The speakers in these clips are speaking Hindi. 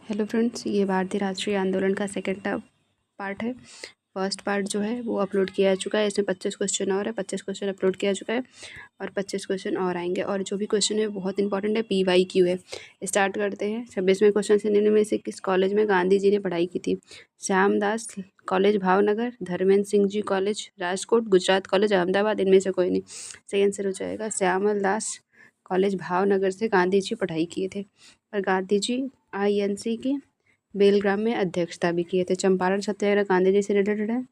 हेलो फ्रेंड्स, ये भारतीय राष्ट्रीय आंदोलन का सेकंड पार्ट है। फर्स्ट पार्ट जो है वो अपलोड किया जा चुका है। इसमें 25 क्वेश्चन और है, 25 क्वेश्चन अपलोड किया चुका है और 25 क्वेश्चन और आएंगे। और जो भी क्वेश्चन है बहुत इंपॉर्टेंट है, PYQ है। स्टार्ट करते हैं। 26वें क्वेश्चन से निम्न में से किस कॉलेज में गांधी जी ने पढ़ाई की थी? Shyamdas college Bhavnagar, Dharmendra Singh ji college Rajkot, Gujarat college Ahmedabad, इनमें से कोई नहीं। सही आंसर हो जाएगा श्यामल दास कॉलेज भावनगर से गांधी जी पढ़ाई किए थे। और गांधी जी INC की बेलग्राम में अध्यक्षता भी किए थे। चंपारण सत्याग्रह गांधी जी से रिलेटेड है।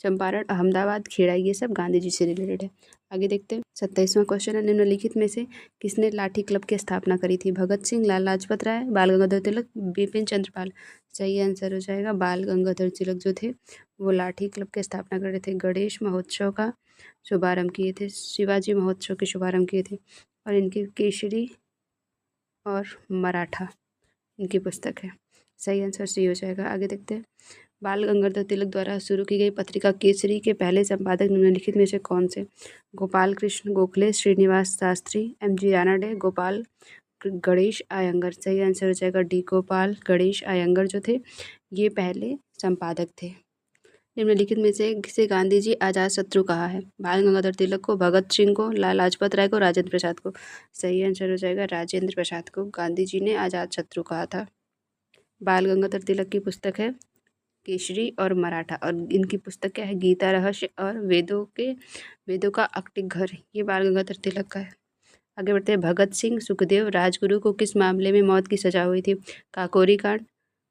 चंपारण, अहमदाबाद, खेड़ा, ये सब गांधी जी से रिलेटेड है। आगे देखते हैं। 27वां क्वेश्चन है, निम्नलिखित में से किसने लाठी क्लब की स्थापना करी थी? भगत सिंह, लाला लाजपत राय, बाल गंगाधर तिलक, बिपिन चंद्रपाल। सही आंसर हो जाएगा बाल गंगाधर तिलक जो थे वो लाठी क्लब की स्थापना कर रहे थे। गणेश महोत्सव का शुभारंभ किए थे, शिवाजी महोत्सव के शुभारंभ किए थे। और इनकी केसरी और मराठा इनकी पुस्तक है। सही आंसर सी हो जाएगा। आगे देखते हैं। बाल गंगाधर तिलक द्वारा शुरू की गई पत्रिका केसरी के पहले संपादक निम्नलिखित में से कौन से? गोपाल कृष्ण गोखले, श्रीनिवास शास्त्री, MG रानडे, गोपाल गणेश आयंगर। सही आंसर हो जाएगा डी, गोपाल गणेश आयंगर जो थे ये पहले संपादक थे। निम्नलिखित में से किसे गांधी जी आजाद शत्रु कहा है? बाल गंगाधर तिलक को, भगत सिंह को, लाला लाजपत राय को, राजेंद्र प्रसाद को। सही आंसर हो जाएगा राजेंद्र प्रसाद को गांधी जी ने आजाद शत्रु कहा था। बाल गंगाधर तिलक की पुस्तक है केसरी और मराठा, और इनकी पुस्तक क्या है? गीता रहस्य और वेदों का अकटिक घर। ये बाल गंगाधर तिलक का है। आगे बढ़ते हैं। भगत सिंह सुखदेव राजगुरु को किस मामले में मौत की सजा हुई थी? काकोरी कांड,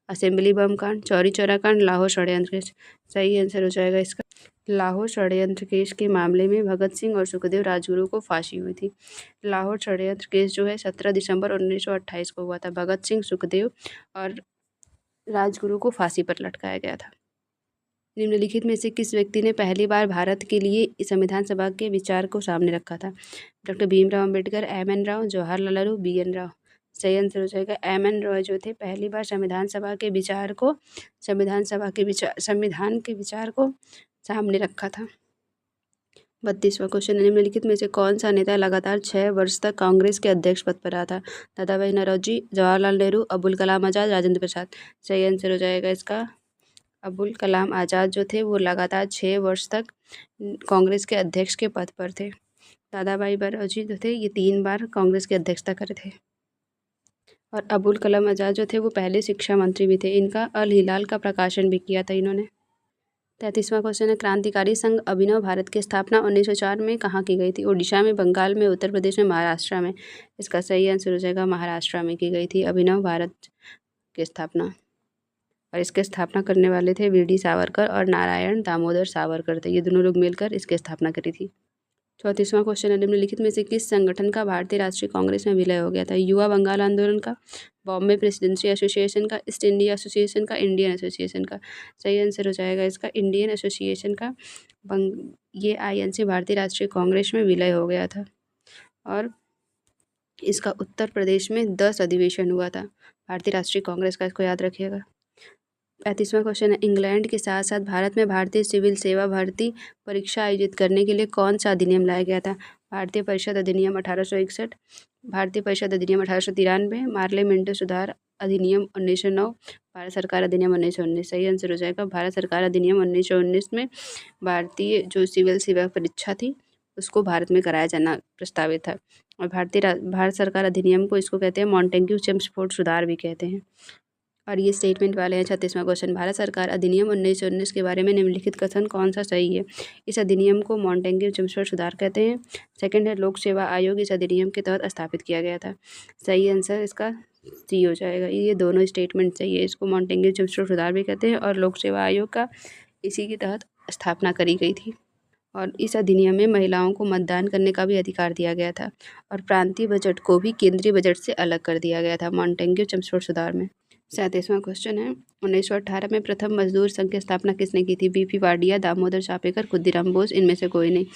असेंबली बम कांड, चौरी चौरा कांड, लाहौर षड्यंत्र केस। सही आंसर हो जाएगा इसका लाहौर षड्यंत्र केस के मामले में भगत सिंह और सुखदेव राजगुरु को फांसी हुई थी। लाहौर षड्यंत्र केस जो है 17 दिसंबर 1928 को हुआ था। भगत सिंह, सुखदेव और राजगुरु को फांसी पर लटकाया गया था। निम्नलिखित में से किस व्यक्ति ने पहली बार भारत के लिए संविधान सभा के विचार को सामने रखा था? Doctor Bhimrao Ambedkar, MN Rao, Jawaharlal Nehru, BN Rao. सही आंसर हो जाएगा MN राव जो थे पहली बार संविधान के विचार को सामने रखा था। 32वां क्वेश्चन, निम्नलिखित में से कौन सा नेता लगातार 6 वर्ष तक कांग्रेस के अध्यक्ष पद पर रहा था? दादाभाई नौरोजी, जवाहरलाल नेहरू, अबुल कलाम आजाद, राजेंद्र प्रसाद। सही आंसर हो जाएगा इसका अबुल कलाम आज़ाद जो थे वो लगातार 6 वर्ष तक कांग्रेस के अध्यक्ष के पद पर थे। दादाभाई नौरोजी जो थे ये 3 बार कांग्रेस की अध्यक्षता करे थे। और अबुल कलाम आज़ाद जो थे वो पहले शिक्षा मंत्री भी थे। इनका अल हिलाल का प्रकाशन भी किया था इन्होंने। 33वां क्वेश्चन है, क्रांतिकारी संघ अभिनव भारत की स्थापना 1904 में कहाँ की गई थी? उड़ीसा में, बंगाल में, उत्तर प्रदेश में, महाराष्ट्र में। इसका सही आंसर हो जाएगा महाराष्ट्र में की गई थी अभिनव भारत की स्थापना। और इसके स्थापना करने वाले थे VD सावरकर और नारायण दामोदर सावरकर थे। ये दोनों लोग मिलकर इसकी स्थापना करी थी। 34वां क्वेश्चन है, निम्नलिखित में से किस संगठन का भारतीय राष्ट्रीय कांग्रेस में विलय हो गया था? युवा बंगाल आंदोलन का, बॉम्बे प्रेसिडेंसी एसोसिएशन का, ईस्ट इंडिया एसोसिएशन का, इंडियन एसोसिएशन का। सही आंसर हो जाएगा इसका इंडियन एसोसिएशन का। ये INC भारतीय राष्ट्रीय कांग्रेस में विलय हो गया था। और इसका उत्तर प्रदेश में 10 अधिवेशन हुआ था भारतीय राष्ट्रीय कांग्रेस का, इसको याद रखिएगा। 35वां क्वेश्चन है, इंग्लैंड के साथ साथ भारत में भारतीय सिविल सेवा भर्ती परीक्षा आयोजित करने के लिए कौन सा अधिनियम लाया गया था? भारतीय परिषद अधिनियम 1861, भारतीय परिषद अधिनियम 1893, पार्लियामेंट्री सुधार अधिनियम 1909, भारत सरकार अधिनियम 1919। सही आंसर हो जाएगा भारत सरकार अधिनियम 1919 में भारतीय जो सिविल सेवा परीक्षा थी उसको भारत में कराया जाना प्रस्तावित था। और भारत सरकार अधिनियम को इसको कहते हैं मॉन्टेग्यू चेम्सफोर्ड सुधार भी कहते हैं। और ये स्टेटमेंट वाले हैं। 36वां क्वेश्चन, भारत सरकार अधिनियम 1919 के बारे में निम्नलिखित कथन कौन सा सही है? इस अधिनियम को मॉन्टेग्यू चेम्सफोर्ड सुधार कहते हैं। सेकंड है, लोक सेवा आयोग इस अधिनियम के तहत स्थापित किया गया था। सही आंसर इसका सी हो जाएगा। ये दोनों स्टेटमेंट सही है। इसको मॉन्टेग्यू चेम्सफोर्ड सुधार भी कहते हैं और लोक सेवा आयोग का इसी के तहत स्थापना करी गई थी। और इस अधिनियम में महिलाओं को मतदान करने का भी अधिकार दिया गया था। और प्रांतीय बजट को भी केंद्रीय बजट से अलग कर दिया गया था मॉन्टेग्यू चेम्सफोर्ड सुधार में। 37वां क्वेश्चन है, 1918 में प्रथम मजदूर संघ की स्थापना किसने की थी? BP वाडिया, दामोदर चापेकर, खुदीराम बोस, इनमें से कोई नहीं।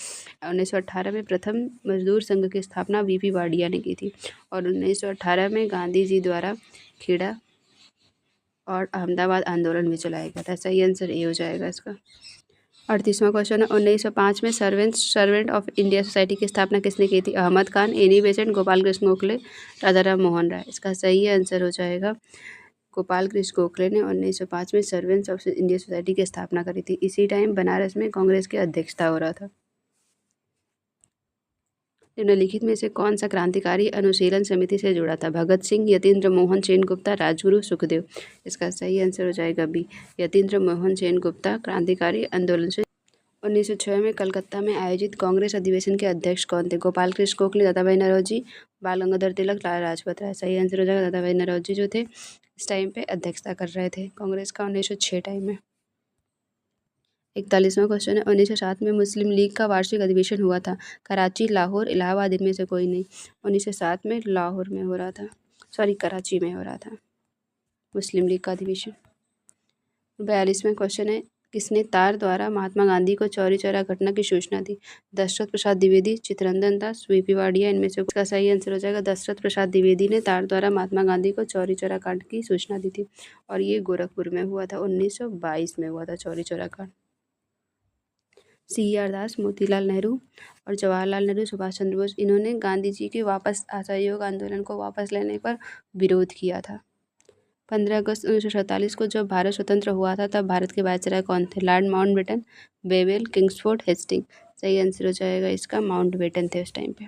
1918 में प्रथम मजदूर संघ की स्थापना BP वाडिया ने की थी। और 1918 में गांधी जी द्वारा खेड़ा और अहमदाबाद आंदोलन भी चलाया गया था। सही आंसर ए हो जाएगा इसका। 38वां क्वेश्चन है, 1905 में सर्वेंट ऑफ इंडिया सोसाइटी की स्थापना किसने की थी? Ahmad Khan, Annie Besant, Gopal Krishna Gokhale, Rajaram Mohan Roy. इसका सही आंसर हो जाएगा गोपाल कृष्ण गोखले ने 1905 में सर्वेंट्स ऑफ इंडिया सोसाइटी की स्थापना करी थी। इसी टाइम बनारस में कांग्रेस की अध्यक्षता हो रहा था। निम्नलिखित में से कौन सा क्रांतिकारी अनुशीलन समिति से जुड़ा था? भगत सिंह, यतीन्द्र मोहन सेनगुप्ता, राजगुरु, सुखदेव। इसका सही आंसर हो जाएगा बी, यतीन्द्र मोहन सेनगुप्ता क्रांतिकारी आंदोलन से। 1906 में कलकत्ता में आयोजित कांग्रेस अधिवेशन के अध्यक्ष कौन थे? गोपाल कृष्ण गोखले, दादा भाई नौरोजी, बाल गंगाधर तिलक, लाला लाजपत राय। सही आंसर हो जाएगा दादा भाई नौरोजी जो थे इस टाइम पे अध्यक्षता कर रहे थे कांग्रेस का 1906 टाइम में। 41वां क्वेश्चन है, 1907 में मुस्लिम लीग का वार्षिक अधिवेशन हुआ था। कराची, लाहौर, इलाहाबाद, इनमें से कोई नहीं। 1907 में लाहौर में हो रहा था, कराची में हो रहा था मुस्लिम लीग का अधिवेशन। 42वां क्वेश्चन है, किसने तार द्वारा महात्मा गांधी को चौरी चौरा घटना की सूचना दी? दशरथ प्रसाद द्विवेदी, चित्तरंजन दास, वीपी वाडिया, इनमें से इसका सही आंसर हो जाएगा दशरथ प्रसाद द्विवेदी ने तार द्वारा महात्मा गांधी को चौरी चौरा कांड की सूचना दी थी और ये गोरखपुर में हुआ था, 1922 में हुआ था चौरी चौरा कांड। CR दास, मोतीलाल नेहरू और जवाहरलाल नेहरू, सुभाष चंद्र बोस, इन्होंने गांधी जी के वापस असहयोग आंदोलन को वापस लेने पर विरोध किया था। 15 अगस्त 1947 को जब भारत स्वतंत्र हुआ था तब भारत के वायसराय कौन थे? Lord Mountbatten, Wavell, Kingsford, Hastings. सही आंसर हो जाएगा इसका माउंटबेटन थे उस टाइम पे।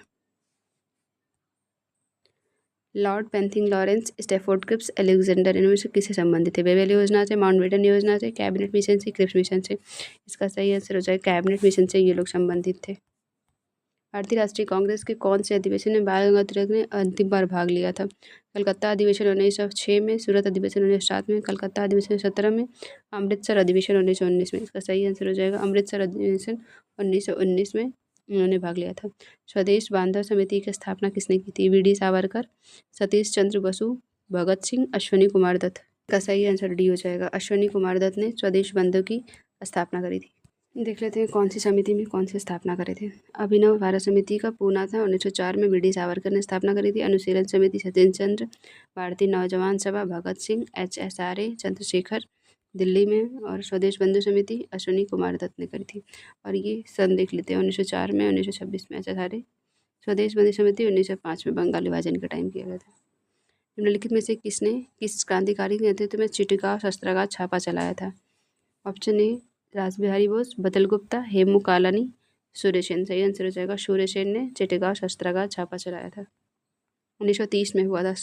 Lord Pethick Lawrence, Stafford Cripps, Alexander, इनमें से किससे संबंधित थे? बेवेल योजना से, माउंटबेटन योजना से, कैबिनेट मिशन से, क्रिप्स मिशन से। इसका सही आंसर हो जाएगा कैबिनेट मिशन से ये लोग संबंधित थे। भारतीय राष्ट्रीय कांग्रेस के कौन से अधिवेशन में बाल गंगाधर तिलक ने अंतिम बार भाग लिया था? कलकत्ता अधिवेशन 1906 में, सूरत अधिवेशन 1907 में, कलकत्ता अधिवेशन 17 में, अमृतसर अधिवेशन 1919 में। इसका सही आंसर हो जाएगा अमृतसर अधिवेशन 1919 में उन्होंने भाग लिया था। स्वदेश बांधव समिति की स्थापना किसने की थी? VD सावरकर, सतीश चंद्र बसु, भगत सिंह, अश्वनी कुमार दत्त। इसका सही आंसर डी हो जाएगा, अश्वनी कुमार दत्त ने स्वदेश बंधु की स्थापना करी थी। देख लेते हैं कौन सी समिति में कौन से स्थापना करे थे। अभिनव भारत समिति का पूना था 1904 में VD सावरकर ने स्थापना करी थी। अनुशीलन समिति सचिन चंद्र, भारतीय नौजवान सभा भगत सिंह, HSRA चंद्रशेखर दिल्ली में, और स्वदेश बंधु समिति अश्वनी कुमार दत्त ने करी थी। और ये सन देख लेते हैं 1904 में, 1926 में HSRA, स्वदेश बंधु समिति 1905 में बंगाल विभाजन का टाइम किया गया था। निम्नलिखित में से किस क्रांतिकारी के नेतृत्व में चिटगांव शस्त्रागार छापा चलाया था? ऑप्शन ए रासबिहारी बोस, बदल गुप्ता, हेमू कालानी, सूर्यसेन। सही आंसर हो जाएगा सूर्यसेन ने चिटगांव शस्त्रागार छापा चलाया था, 1930 में हुआ था।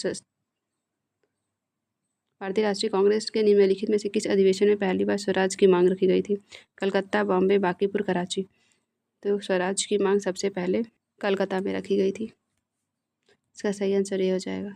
भारतीय राष्ट्रीय कांग्रेस के निम्नलिखित में से किस अधिवेशन में पहली बार स्वराज की मांग रखी गई थी? कलकत्ता, बॉम्बे, बांकीपुर, कराची। तो स्वराज की मांग सबसे पहले कलकत्ता में रखी गई थी, इसका सही आंसर ये हो जाएगा।